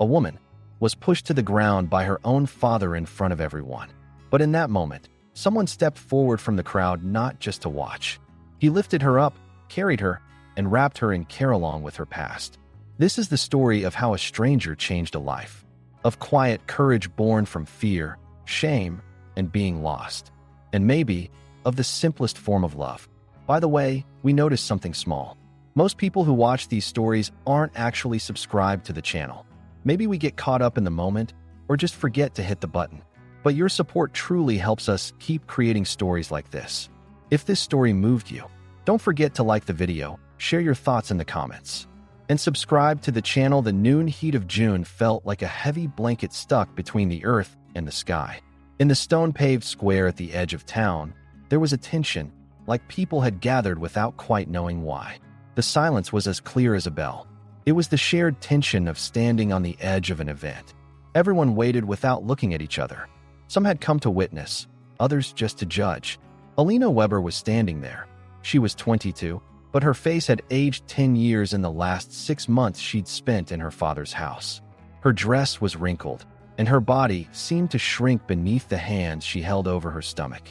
a woman, was pushed to the ground by her own father in front of everyone. But in that moment, someone stepped forward from the crowd not just to watch. He lifted her up, carried her, and wrapped her in care along with her past. This is the story of how a stranger changed a life, of quiet courage born from fear, shame, and being lost, and maybe of the simplest form of love. By the way, we noticed something small. Most people who watch these stories aren't actually subscribed to the channel. Maybe we get caught up in the moment or just forget to hit the button. But your support truly helps us keep creating stories like this. If this story moved you, don't forget to like the video, share your thoughts in the comments, and subscribe to the channel. The noon heat of June felt like a heavy blanket stuck between the earth and the sky. In the stone-paved square at the edge of town, there was a tension, like people had gathered without quite knowing why. The silence was as clear as a bell. It was the shared tension of standing on the edge of an event. Everyone waited without looking at each other. Some had come to witness, others just to judge. Alina Weber was standing there. She was 22, but her face had aged 10 years in the last 6 months she'd spent in her father's house. Her dress was wrinkled, and her body seemed to shrink beneath the hands she held over her stomach.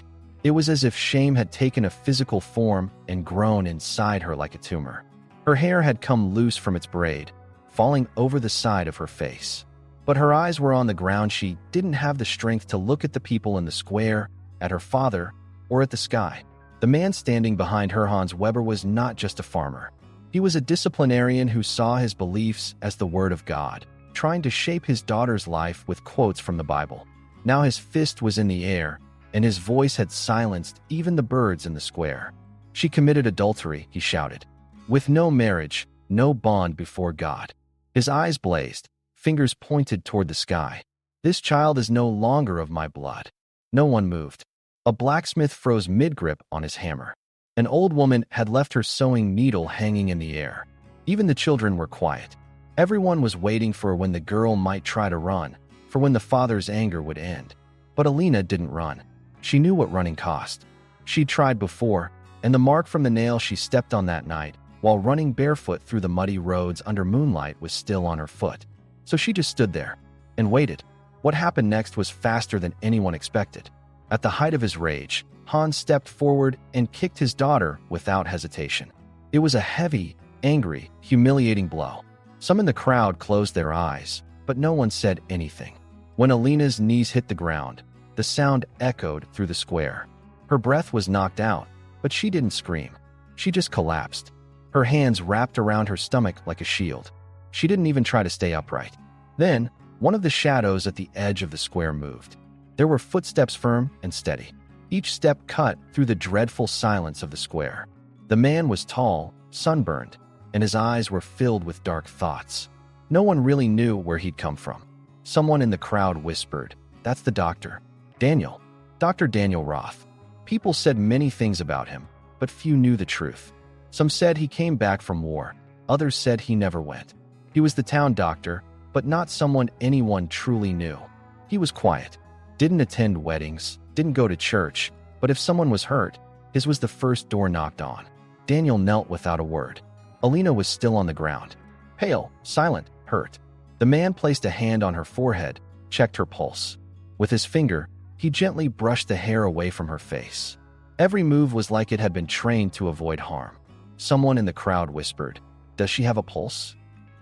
It was as if shame had taken a physical form and grown inside her like a tumor. Her hair had come loose from its braid, falling over the side of her face. But her eyes were on the ground. She didn't have the strength to look at the people in the square, at her father, or at the sky. The man standing behind her, Hans Weber, was not just a farmer. He was a disciplinarian who saw his beliefs as the word of God, trying to shape his daughter's life with quotes from the Bible. Now his fist was in the air, and his voice had silenced even the birds in the square. "She committed adultery," he shouted. "With no marriage, no bond before God." His eyes blazed, fingers pointed toward the sky. "This child is no longer of my blood." No one moved. A blacksmith froze mid-grip on his hammer. An old woman had left her sewing needle hanging in the air. Even the children were quiet. Everyone was waiting for when the girl might try to run, for when the father's anger would end. But Alina didn't run. She knew what running cost. She'd tried before, and the mark from the nail she stepped on that night, while running barefoot through the muddy roads under moonlight, was still on her foot. So she just stood there and waited. What happened next was faster than anyone expected. At the height of his rage, Hans stepped forward and kicked his daughter without hesitation. It was a heavy, angry, humiliating blow. Some in the crowd closed their eyes, but no one said anything. When Alina's knees hit the ground, the sound echoed through the square. Her breath was knocked out, but she didn't scream. She just collapsed, her hands wrapped around her stomach like a shield. She didn't even try to stay upright. Then, one of the shadows at the edge of the square moved. There were footsteps, firm and steady. Each step cut through the dreadful silence of the square. The man was tall, sunburned, and his eyes were filled with dark thoughts. No one really knew where he'd come from. Someone in the crowd whispered, "That's the doctor. Daniel. Dr. Daniel Roth." People said many things about him, but few knew the truth. Some said he came back from war. Others said he never went. He was the town doctor, but not someone anyone truly knew. He was quiet, didn't attend weddings, didn't go to church, but if someone was hurt, his was the first door knocked on. Daniel knelt without a word. Alina was still on the ground, pale, silent, hurt. The man placed a hand on her forehead, checked her pulse. With his finger, he gently brushed the hair away from her face. Every move was like it had been trained to avoid harm. Someone in the crowd whispered, "Does she have a pulse?"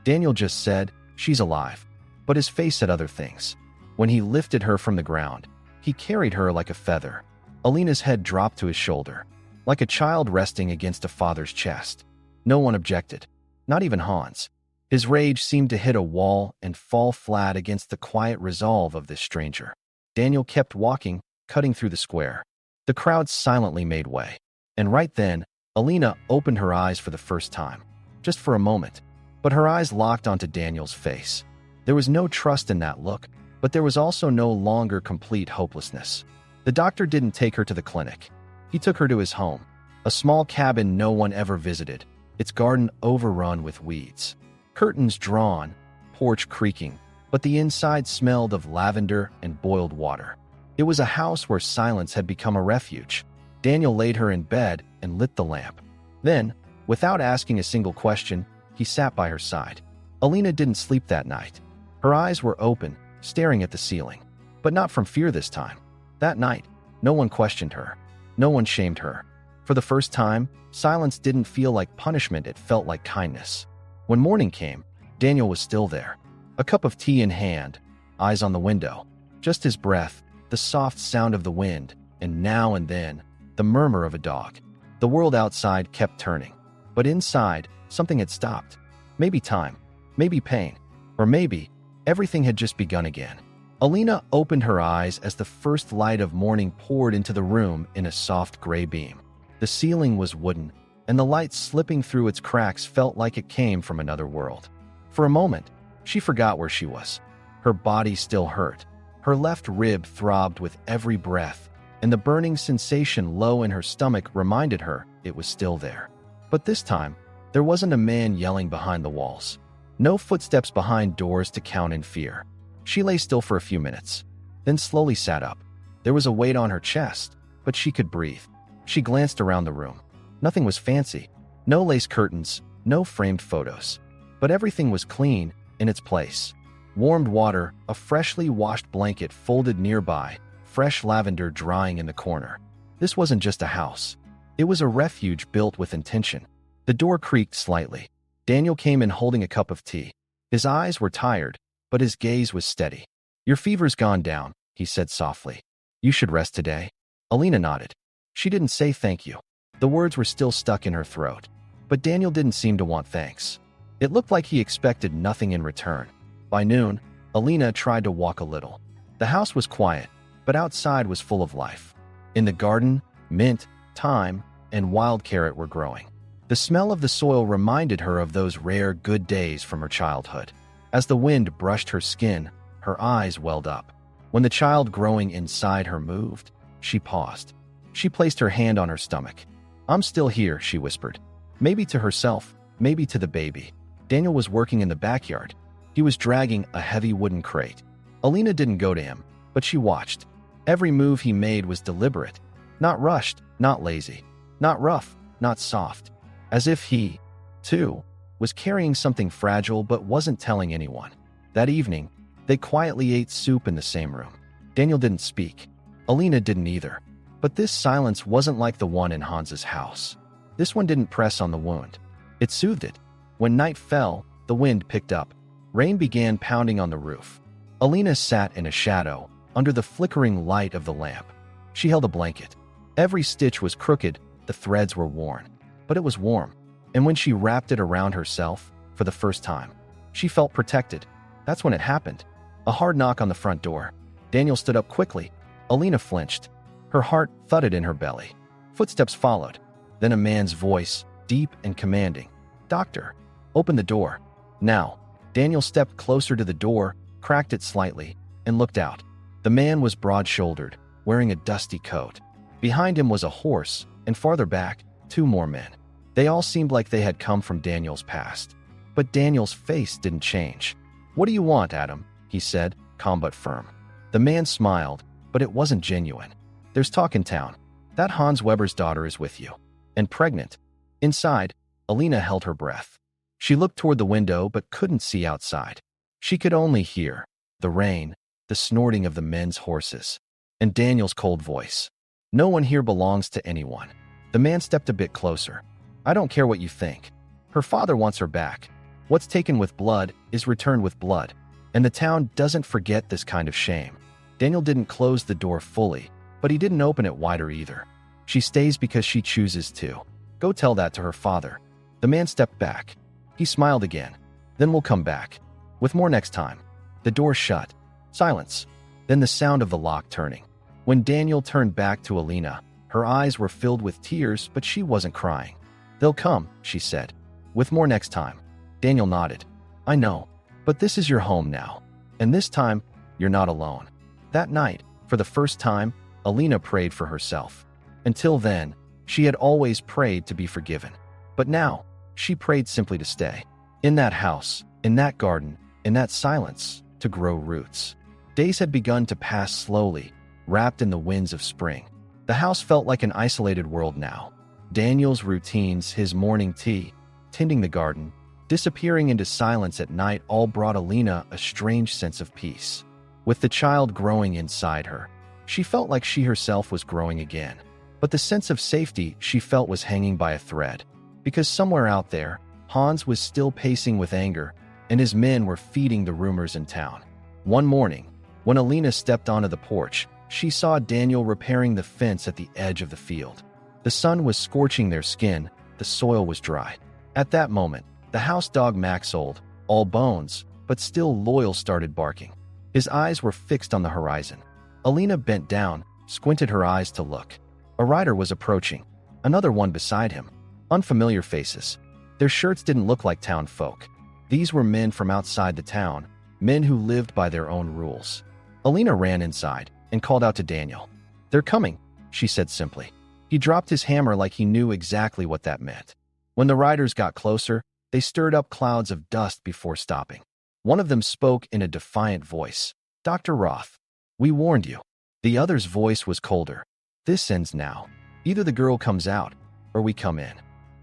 Daniel just said, "She's alive." But his face said other things. When he lifted her from the ground, he carried her like a feather. Alina's head dropped to his shoulder, like a child resting against a father's chest. No one objected, not even Hans. His rage seemed to hit a wall and fall flat against the quiet resolve of this stranger. Daniel kept walking, cutting through the square. The crowd silently made way. And right then, Alina opened her eyes for the first time, just for a moment. But her eyes locked onto Daniel's face. There was no trust in that look, but there was also no longer complete hopelessness. The doctor didn't take her to the clinic. He took her to his home, a small cabin no one ever visited, its garden overrun with weeds. Curtains drawn, porch creaking, but the inside smelled of lavender and boiled water. It was a house where silence had become a refuge. Daniel laid her in bed and lit the lamp. Then, without asking a single question, he sat by her side. Alina didn't sleep that night. Her eyes were open, staring at the ceiling. But not from fear this time. That night, no one questioned her. No one shamed her. For the first time, silence didn't feel like punishment, it felt like kindness. When morning came, Daniel was still there. A cup of tea in hand, eyes on the window. Just his breath, the soft sound of the wind, and now and then, the murmur of a dog. The world outside kept turning. But inside, something had stopped. Maybe time, maybe pain, or maybe everything had just begun again. Alina opened her eyes as the first light of morning poured into the room in a soft gray beam. The ceiling was wooden, and the light slipping through its cracks felt like it came from another world. For a moment, she forgot where she was. Her body still hurt. Her left rib throbbed with every breath, and the burning sensation low in her stomach reminded her it was still there. But this time, there wasn't a man yelling behind the walls. No footsteps behind doors to count in fear. She lay still for a few minutes, then slowly sat up. There was a weight on her chest, but she could breathe. She glanced around the room. Nothing was fancy. No lace curtains, no framed photos. But everything was clean, in its place. Warmed water, a freshly washed blanket folded nearby, fresh lavender drying in the corner. This wasn't just a house. It was a refuge built with intention. The door creaked slightly. Daniel came in holding a cup of tea. His eyes were tired, but his gaze was steady. "Your fever's gone down," he said softly. "You should rest today." Alina nodded. She didn't say thank you. The words were still stuck in her throat. But Daniel didn't seem to want thanks. It looked like he expected nothing in return. By noon, Alina tried to walk a little. The house was quiet, but outside was full of life. In the garden, mint, thyme, and wild carrot were growing. The smell of the soil reminded her of those rare good days from her childhood. As the wind brushed her skin, her eyes welled up. When the child growing inside her moved, she paused. She placed her hand on her stomach. "I'm still here," she whispered. Maybe to herself, maybe to the baby. Daniel was working in the backyard. He was dragging a heavy wooden crate. Alina didn't go to him, but she watched. Every move he made was deliberate. Not rushed, not lazy. Not rough, not soft. As if he, too, was carrying something fragile but wasn't telling anyone. That evening, they quietly ate soup in the same room. Daniel didn't speak. Alina didn't either. But this silence wasn't like the one in Hans's house. This one didn't press on the wound. It soothed it. When night fell, the wind picked up. Rain began pounding on the roof. Alina sat in a shadow, under the flickering light of the lamp. She held a blanket. Every stitch was crooked, the threads were worn. But it was warm. And when she wrapped it around herself, for the first time, she felt protected. That's when it happened. A hard knock on the front door. Daniel stood up quickly. Alina flinched. Her heart thudded in her belly. Footsteps followed. Then a man's voice, deep and commanding. "Doctor, open the door." Now, Daniel stepped closer to the door, cracked it slightly, and looked out. The man was broad-shouldered, wearing a dusty coat. Behind him was a horse, and farther back, 2 more men. They all seemed like they had come from Daniel's past. But Daniel's face didn't change. "What do you want, Adam?" he said, calm but firm. The man smiled, but it wasn't genuine. "There's talk in town. That Hans Weber's daughter is with you. And pregnant." Inside, Alina held her breath. She looked toward the window but couldn't see outside. She could only hear the rain, the snorting of the men's horses, and Daniel's cold voice. "No one here belongs to anyone." The man stepped a bit closer. "I don't care what you think. Her father wants her back. What's taken with blood is returned with blood, and the town doesn't forget this kind of shame." Daniel didn't close the door fully, but he didn't open it wider either. "She stays because she chooses to. Go tell that to her father." The man stepped back. He smiled again. "Then we'll come back. With more next time." The door shut. Silence. Then the sound of the lock turning. When Daniel turned back to Alina, her eyes were filled with tears, but she wasn't crying. "They'll come," she said. "With more next time." Daniel nodded. "I know, but this is your home now. And this time, you're not alone." That night, for the first time, Alina prayed for herself. Until then, she had always prayed to be forgiven. But now, she prayed simply to stay. In that house, in that garden, in that silence, to grow roots. Days had begun to pass slowly, wrapped in the winds of spring. The house felt like an isolated world now. Daniel's routines, his morning tea, tending the garden, Disappearing into silence at night all brought Alina a strange sense of peace. With the child growing inside her, she felt like she herself was growing again. But the sense of safety she felt was hanging by a thread, because somewhere out there, Hans was still pacing with anger, and his men were feeding the rumors in town. One morning, when Alina stepped onto the porch, she saw Daniel repairing the fence at the edge of the field. The sun was scorching their skin, the soil was dry. At that moment, the house dog Max, old, all bones, but still loyal, started barking. His eyes were fixed on the horizon. Alina bent down, squinted her eyes to look. A rider was approaching, another one beside him. Unfamiliar faces. Their shirts didn't look like town folk. These were men from outside the town, men who lived by their own rules. Alina ran inside and called out to Daniel. "They're coming," she said simply. He dropped his hammer like he knew exactly what that meant. When the riders got closer, they stirred up clouds of dust before stopping. One of them spoke in a defiant voice. "Dr. Roth, we warned you." The other's voice was colder. "This ends now. Either the girl comes out, or we come in."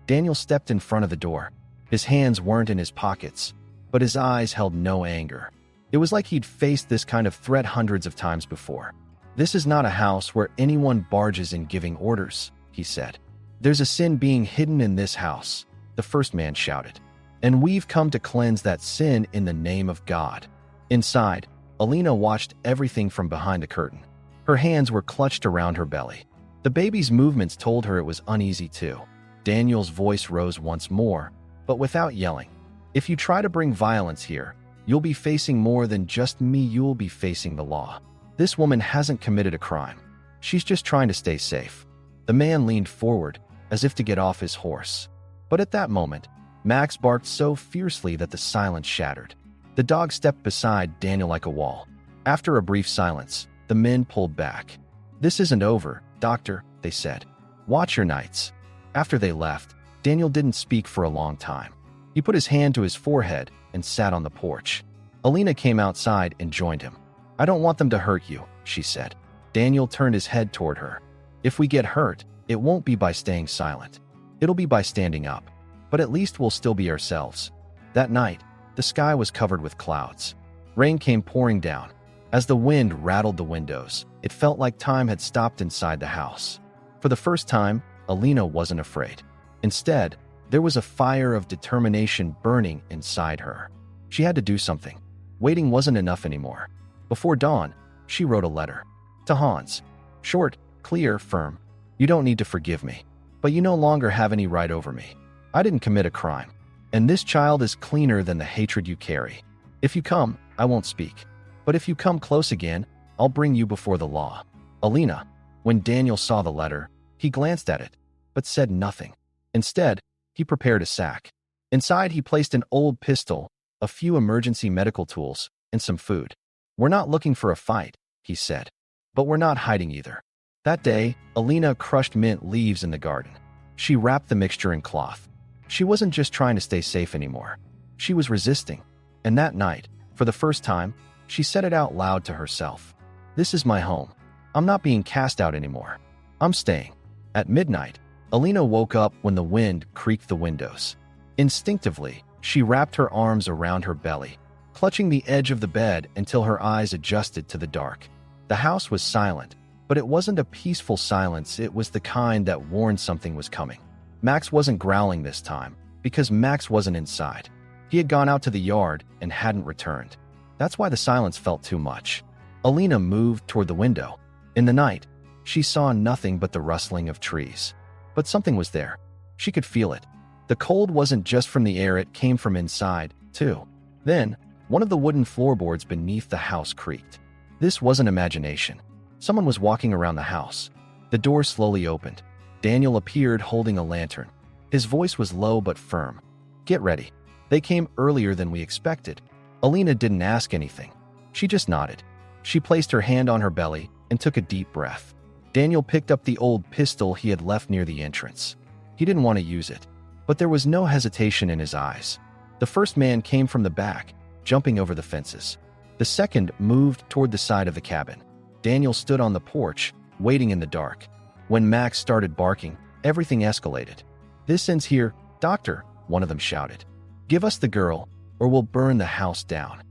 Daniel stepped in front of the door. His hands weren't in his pockets, but his eyes held no anger. It was like he'd faced this kind of threat hundreds of times before. "This is not a house where anyone barges in giving orders," he said. "There's a sin being hidden in this house," the first man shouted. "And we've come to cleanse that sin in the name of God." Inside, Alina watched everything from behind the curtain. Her hands were clutched around her belly. The baby's movements told her it was uneasy too. Daniel's voice rose once more, but without yelling. "If you try to bring violence here, you'll be facing more than just me, you'll be facing the law. This woman hasn't committed a crime. She's just trying to stay safe." The man leaned forward, as if to get off his horse. But at that moment, Max barked so fiercely that the silence shattered. The dog stepped beside Daniel like a wall. After a brief silence, the men pulled back. "This isn't over, Doctor," they said. "Watch your nights." After they left, Daniel didn't speak for a long time. He put his hand to his forehead and sat on the porch. Alina came outside and joined him. "I don't want them to hurt you," she said. Daniel turned his head toward her. "If we get hurt, it won't be by staying silent. It'll be by standing up. But at least we'll still be ourselves." That night, the sky was covered with clouds. Rain came pouring down. As the wind rattled the windows, it felt like time had stopped inside the house. For the first time, Alina wasn't afraid. Instead, there was a fire of determination burning inside her. She had to do something. Waiting wasn't enough anymore. Before dawn, she wrote a letter. To Hans. Short, clear, firm. "You don't need to forgive me, but you no longer have any right over me. I didn't commit a crime, and this child is cleaner than the hatred you carry. If you come, I won't speak. But if you come close again, I'll bring you before the law." Alina. When Daniel saw the letter, he glanced at it, but said nothing. Instead, he prepared a sack. Inside, he placed an old pistol, a few emergency medical tools, and some food. "We're not looking for a fight," he said. "But we're not hiding either." That day, Alina crushed mint leaves in the garden. She wrapped the mixture in cloth. She wasn't just trying to stay safe anymore. She was resisting. And that night, for the first time, she said it out loud to herself. "This is my home. I'm not being cast out anymore. I'm staying." At midnight, Alina woke up when the wind creaked the windows. Instinctively, she wrapped her arms around her belly, clutching the edge of the bed until her eyes adjusted to the dark. The house was silent, but it wasn't a peaceful silence. It was the kind that warned something was coming. Max wasn't growling this time, because Max wasn't inside. He had gone out to the yard and hadn't returned. That's why the silence felt too much. Alina moved toward the window. In the night, she saw nothing but the rustling of trees. But something was there. She could feel it. The cold wasn't just from the air, it came from inside, too. Then, one of the wooden floorboards beneath the house creaked. This wasn't imagination. Someone was walking around the house. The door slowly opened. Daniel appeared holding a lantern. His voice was low but firm. "Get ready. They came earlier than we expected." Alina didn't ask anything. She just nodded. She placed her hand on her belly and took a deep breath. Daniel picked up the old pistol he had left near the entrance. He didn't want to use it, but there was no hesitation in his eyes. The first man came from the back, jumping over the fences. The second moved toward the side of the cabin. Daniel stood on the porch, waiting in the dark. When Max started barking, everything escalated. "This ends here, Doctor," one of them shouted. Give us the girl, or we'll burn the house down.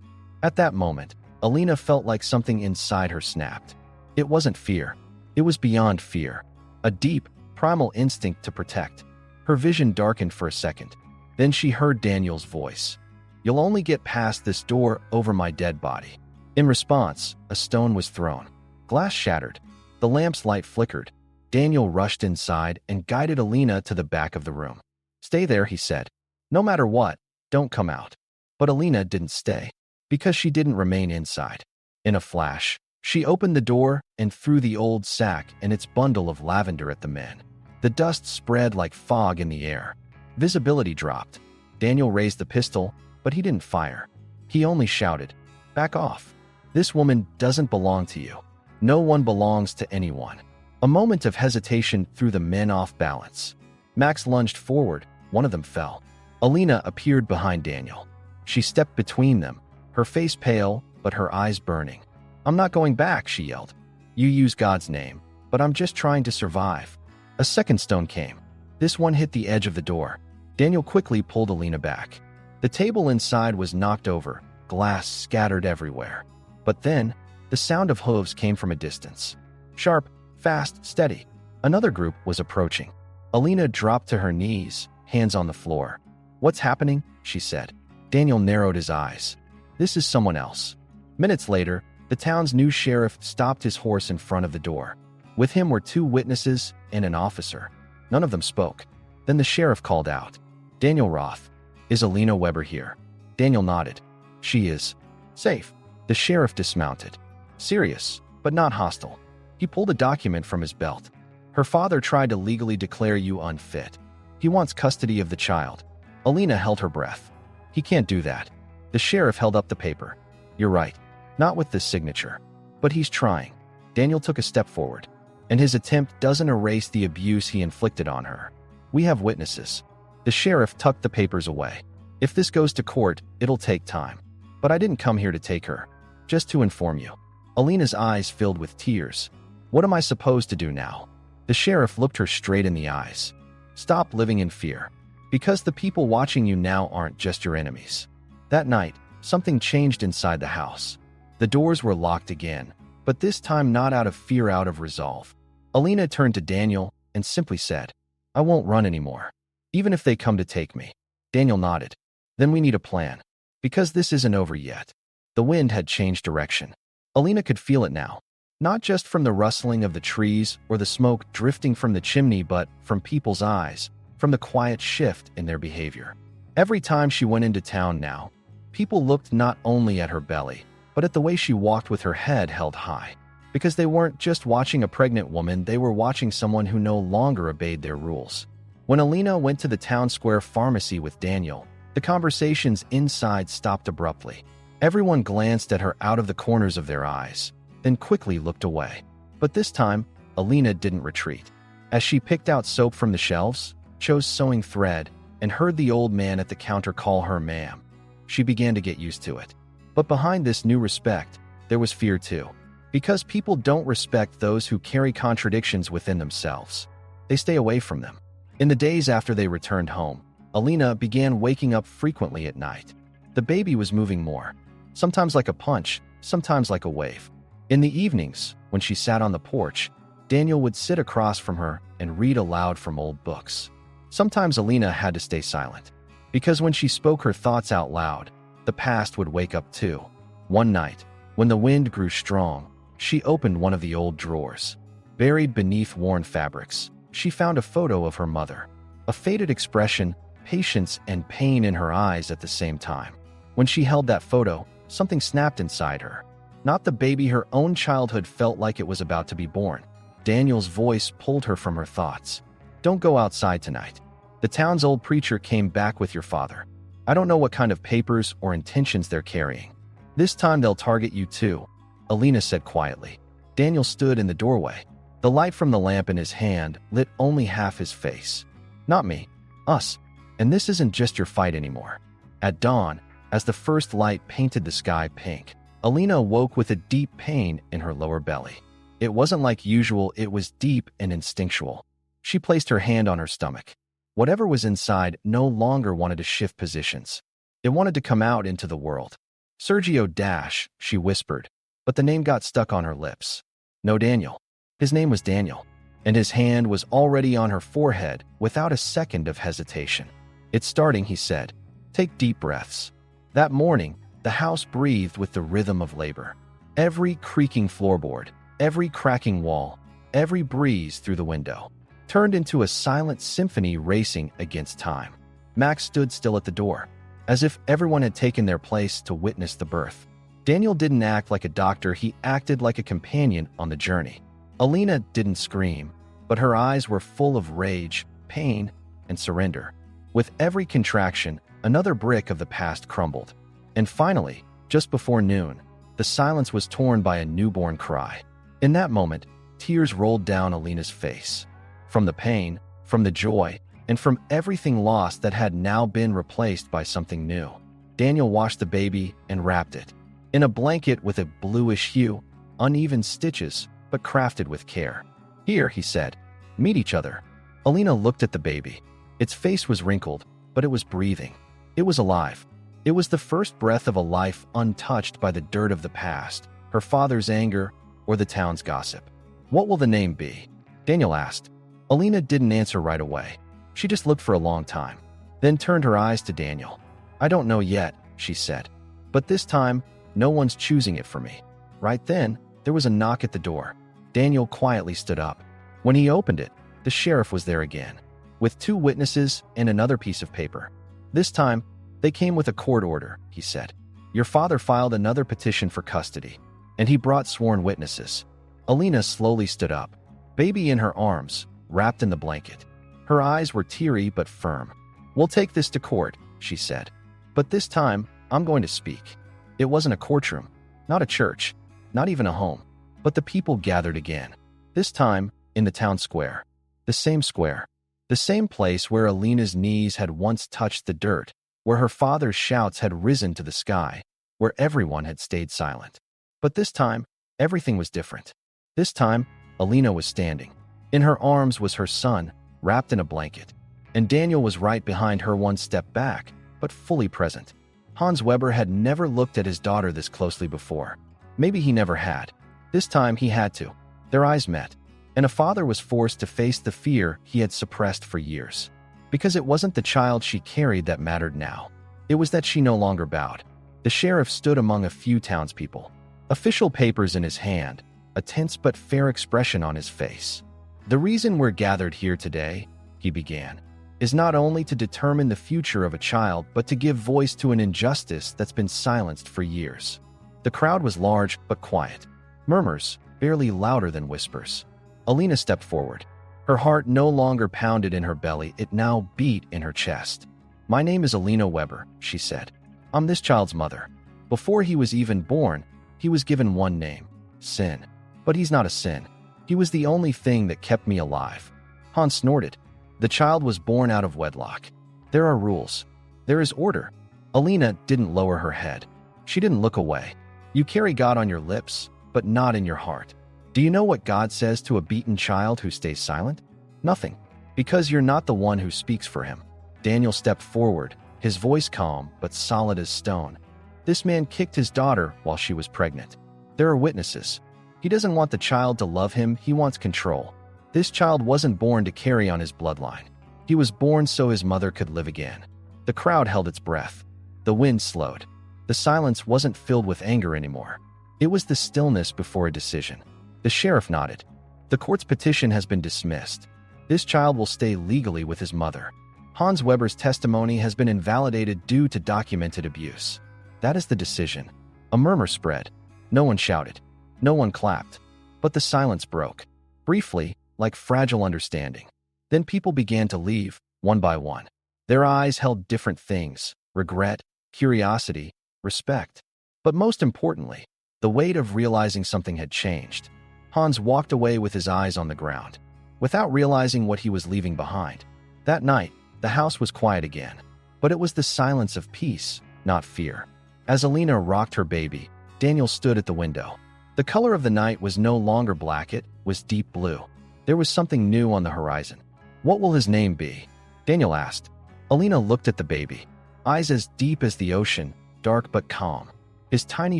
At that moment, Alina felt like something inside her snapped. It wasn't fear. It was beyond fear. A deep, primal instinct to protect. Her vision darkened for a second. Then she heard Daniel's voice. You'll only get past this door over my dead body. In response, a stone was thrown. Glass shattered. The lamp's light flickered. Daniel rushed inside and guided Alina to the back of the room. Stay there, he said. No matter what, don't come out. But Alina didn't stay, because she didn't remain inside. In a flash, she opened the door and threw the old sack and its bundle of lavender at the men. The dust spread like fog in the air. Visibility dropped. Daniel raised the pistol, but he didn't fire. He only shouted, "Back off. This woman doesn't belong to you. No one belongs to anyone." A moment of hesitation threw the men off balance. Max lunged forward. One of them fell. Alina appeared behind Daniel. She stepped between them, her face pale, but her eyes burning. "I'm not going back," she yelled. "You use God's name, but I'm just trying to survive." A second stone came. This one hit the edge of the door. Daniel quickly pulled Alina back. The table inside was knocked over, glass scattered everywhere. But then, the sound of hooves came from a distance. Sharp, fast, steady. Another group was approaching. Alina dropped to her knees, hands on the floor. "What's happening?" she said. Daniel narrowed his eyes. "This is someone else." Minutes later, the town's new sheriff stopped his horse in front of the door. With him were 2 witnesses and an officer. None of them spoke. Then the sheriff called out, "Daniel Roth, is Alina Weber here?" Daniel nodded. "She is. Safe." The sheriff dismounted. Serious, but not hostile. He pulled a document from his belt. "Her father tried to legally declare you unfit. He wants custody of the child." Alina held her breath. "He can't do that." The sheriff held up the paper. "You're right. Not with this signature. But he's trying." Daniel took a step forward. "And his attempt doesn't erase the abuse he inflicted on her. We have witnesses." The sheriff tucked the papers away. "If this goes to court, it'll take time. But I didn't come here to take her. Just to inform you." Alina's eyes filled with tears. "What am I supposed to do now?" The sheriff looked her straight in the eyes. "Stop living in fear. Because the people watching you now aren't just your enemies." That night, something changed inside the house. The doors were locked again, but this time not out of fear, out of resolve. Alina turned to Daniel and simply said, "I won't run anymore. Even if they come to take me." Daniel nodded. "Then we need a plan. Because this isn't over yet." The wind had changed direction. Alina could feel it now. Not just from the rustling of the trees or the smoke drifting from the chimney, but from people's eyes, from the quiet shift in their behavior. Every time she went into town now, people looked not only at her belly, but at the way she walked with her head held high. Because they weren't just watching a pregnant woman, they were watching someone who no longer obeyed their rules. When Alina went to the town square pharmacy with Daniel, the conversations inside stopped abruptly. Everyone glanced at her out of the corners of their eyes, then quickly looked away. But this time, Alina didn't retreat. As she picked out soap from the shelves, chose sewing thread, and heard the old man at the counter call her ma'am, she began to get used to it. But behind this new respect, there was fear too. Because people don't respect those who carry contradictions within themselves. They stay away from them. In the days after they returned home, Alina began waking up frequently at night. The baby was moving more, sometimes like a punch, sometimes like a wave. In the evenings, when she sat on the porch, Daniel would sit across from her and read aloud from old books. Sometimes Alina had to stay silent, because when she spoke her thoughts out loud, the past would wake up too. One night, when the wind grew strong, she opened one of the old drawers. Buried beneath worn fabrics, she found a photo of her mother. A faded expression, patience and pain in her eyes at the same time. When she held that photo, something snapped inside her. Not the baby her own childhood felt like it was about to be born. Daniel's voice pulled her from her thoughts. "Don't go outside tonight. The town's old preacher came back with your father. I don't know what kind of papers or intentions they're carrying. This time they'll target you too," Alina said quietly. Daniel stood in the doorway. The light from the lamp in his hand lit only half his face. "Not me. Us. And this isn't just your fight anymore." At dawn, as the first light painted the sky pink, Alina awoke with a deep pain in her lower belly. It wasn't like usual, it was deep and instinctual. She placed her hand on her stomach. Whatever was inside no longer wanted to shift positions. It wanted to come out into the world. Sergio Dash, she whispered, but the name got stuck on her lips. No, Daniel. His name was Daniel, and his hand was already on her forehead without a second of hesitation. It's starting, he said. Take deep breaths. That morning, the house breathed with the rhythm of labor. Every creaking floorboard, every cracking wall, every breeze through the window turned into a silent symphony racing against time. Max stood still at the door, as if everyone had taken their place to witness the birth. Daniel didn't act like a doctor, he acted like a companion on the journey. Alina didn't scream, but her eyes were full of rage, pain, and surrender. With every contraction, another brick of the past crumbled. And finally, just before noon, the silence was torn by a newborn cry. In that moment, tears rolled down Alina's face. From the pain, from the joy, and from everything lost that had now been replaced by something new. Daniel washed the baby and wrapped it in a blanket with a bluish hue, uneven stitches, but crafted with care. Here, he said, meet each other. Alina looked at the baby. Its face was wrinkled, but it was breathing. It was alive. It was the first breath of a life untouched by the dirt of the past, her father's anger, or the town's gossip. What will the name be? Daniel asked. Alina didn't answer right away. She just looked for a long time, then turned her eyes to Daniel. I don't know yet, she said. But this time, no one's choosing it for me. Right then, there was a knock at the door. Daniel quietly stood up. When he opened it, the sheriff was there again, with 2 witnesses and another piece of paper. This time, they came with a court order, he said. Your father filed another petition for custody, and he brought sworn witnesses. Alina slowly stood up, baby in her arms, wrapped in the blanket. Her eyes were teary but firm. We'll take this to court, she said. But this time, I'm going to speak. It wasn't a courtroom, not a church, not even a home, but the people gathered again. This time, in the town square. The same place where Alina's knees had once touched the dirt, where her father's shouts had risen to the sky, where everyone had stayed silent. But this time, everything was different. This time, Alina was standing. In her arms was her son, wrapped in a blanket, and Daniel was right behind her, one step back, but fully present. Hans Weber had never looked at his daughter this closely before. Maybe he never had. This time he had to. Their eyes met, and a father was forced to face the fear he had suppressed for years. Because it wasn't the child she carried that mattered now. It was that she no longer bowed. The sheriff stood among a few townspeople, official papers in his hand, a tense but fair expression on his face. The reason we're gathered here today, he began, is not only to determine the future of a child, but to give voice to an injustice that's been silenced for years. The crowd was large but quiet. Murmurs, barely louder than whispers. Alina stepped forward. Her heart no longer pounded in her belly, it now beat in her chest. My name is Alina Weber, she said. I'm this child's mother. Before he was even born, he was given one name, Sin. But he's not a sin. He was the only thing that kept me alive. Hans snorted. The child was born out of wedlock. There are rules. There is order. Alina didn't lower her head. She didn't look away. You carry God on your lips, but not in your heart. Do you know what God says to a beaten child who stays silent? Nothing. Because you're not the one who speaks for him. Daniel stepped forward, his voice calm but solid as stone. This man kicked his daughter while she was pregnant. There are witnesses. He doesn't want the child to love him, he wants control. This child wasn't born to carry on his bloodline. He was born so his mother could live again. The crowd held its breath. The wind slowed. The silence wasn't filled with anger anymore. It was the stillness before a decision. The sheriff nodded. The court's petition has been dismissed. This child will stay legally with his mother. Hans Weber's testimony has been invalidated due to documented abuse. That is the decision. A murmur spread. No one shouted. No one clapped. But the silence broke. Briefly, like fragile understanding. Then people began to leave, one by one. Their eyes held different things: regret, curiosity, respect. But most importantly, the weight of realizing something had changed. Hans walked away with his eyes on the ground, without realizing what he was leaving behind. That night, the house was quiet again, but it was the silence of peace, not fear. As Alina rocked her baby, Daniel stood at the window. The color of the night was no longer black, it was deep blue. There was something new on the horizon. What will his name be? Daniel asked. Alina looked at the baby. eyes as deep as the ocean, dark but calm. His tiny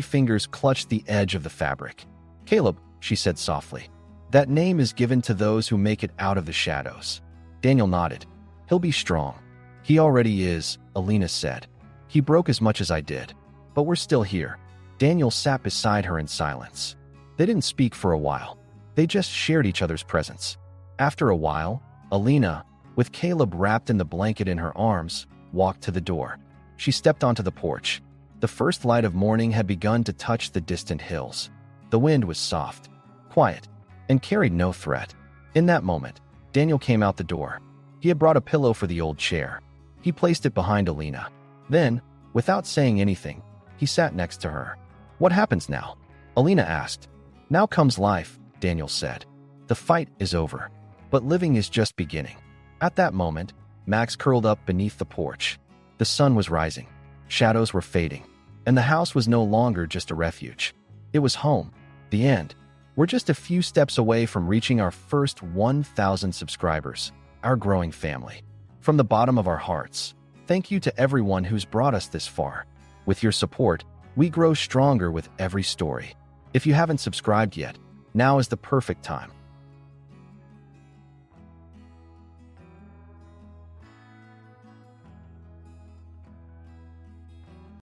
fingers clutched the edge of the fabric. "Caleb," she said softly. "That name is given to those who make it out of the shadows." Daniel nodded. "He'll be strong." "He already is," Alina said. "He broke as much as I did. But we're still here." Daniel sat beside her in silence. They didn't speak for a while. They just shared each other's presence. After a while, Alina, with Caleb wrapped in the blanket in her arms, walked to the door. She stepped onto the porch. The first light of morning had begun to touch the distant hills. The wind was soft, quiet, and carried no threat. In that moment, Daniel came out the door. He had brought a pillow for the old chair. He placed it behind Alina. Then, without saying anything, he sat next to her. "What happens now?" Alina asked. "Now comes life," Daniel said. "The fight is over, but living is just beginning." At that moment, Max curled up beneath the porch. The sun was rising, shadows were fading, and the house was no longer just a refuge. It was home. The end. We're just a few steps away from reaching our first 1,000 subscribers, our growing family. From the bottom of our hearts, thank you to everyone who's brought us this far. With your support, we grow stronger with every story. If you haven't subscribed yet, now is the perfect time.